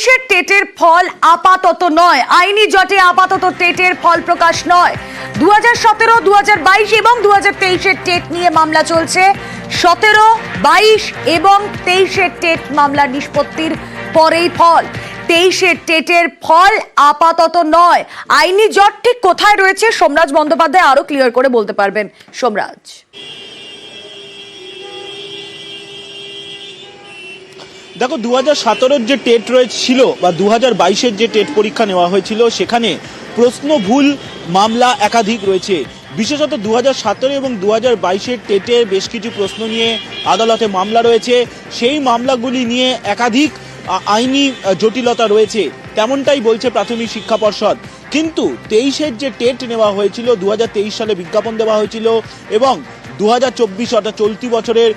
23-এর টেটের ফল আপাতত নয়, আইনি জটে আপাতত টেটের ফল প্রকাশ নয়। 2017, 2022 এবং 2023-এর টেট নিয়ে মামলা চলছে। 17, 22 এবং 23-এর টেট মামলার নিষ্পত্তির পরেই ফল। 23-এর টেটের ফল আপাতত নয়। আইনি জট ঠিক কোথায় রয়েছে সোমরাজ বন্দ্যোপাধ্যায় আরো ক্লিয়ার করে বলতে পারবেন। সোমরাজ, দেখো 2017-এর যে টেট ছিল বা 2022-এর যে টেট পরীক্ষা নেওয়া হয়েছিল সেখানে প্রশ্ন ভুল মামলা একাধিক রয়েছে। বিশেষত 2017 এবং 2022-এর টেটের বেশ কিছু প্রশ্ন নিয়ে আদালতে মামলা রয়েছে। সেই মামলাগুলি নিয়ে একাধিক আইনি জটিলতা রয়েছে, তেমনটাই বলছে প্রাথমিক শিক্ষা পর্ষদ। কিন্তু 23-এর যে টেট নেওয়া হয়েছিল, 2023 সালে বিজ্ঞাপন দেওয়া হয়েছিল এবং 2024 অর্থাৎ চলতি বছরের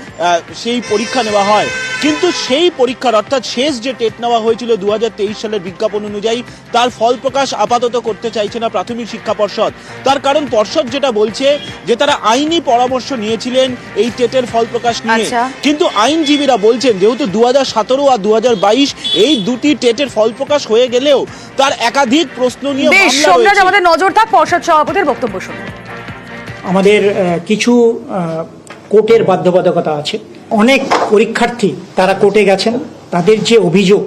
সেই পরীক্ষা নেওয়া হয়। কিন্তু সেই পরীক্ষার অর্থাৎ শেষ যে টেট নেওয়া হয়েছিল 2023 সালের বিজ্ঞাপন অনুযায়ী, তার ফল প্রকাশ আপাতত করতে চাইছে না প্রাথমিক শিক্ষা পর্ষদ। তার কারণ পর্ষদ যেটা বলছে যে তারা আইনি পরামর্শ নিয়েছিলেন এই টেটের ফল প্রকাশ নিয়ে। কিন্তু আইনজীবীরা বলছেন যেহেতু 2017 আর 2022 এই দুটি টেটের ফল প্রকাশ হয়ে গেলেও তার একাধিক প্রশ্ন নিয়ে মামলা রয়েছে। আমাদের নজর থাক পর্ষদ সভাপতির বক্তব্য শুনুন। আমাদের কিছু কোর্টের বাধ্যবাধকতা আছে। অনেক পরীক্ষার্থী তারা কোর্টে গেছেন, তাদের যে অভিযোগ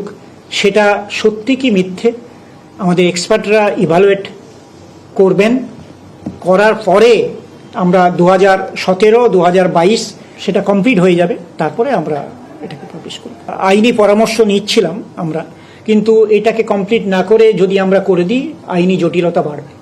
সেটা সত্যি কি মিথ্যে আমাদের এক্সপার্টরা ইভালুয়েট করবেন। করার পরে আমরা 2017, 2022 সেটা কমপ্লিট হয়ে যাবে, তারপরে আমরা এটাকে পাবলিশ করব। আইনি পরামর্শ নিচ্ছিলাম আমরা, কিন্তু এটাকে কমপ্লিট না করে যদি আমরা করে দিই আইনি জটিলতা বাড়বে।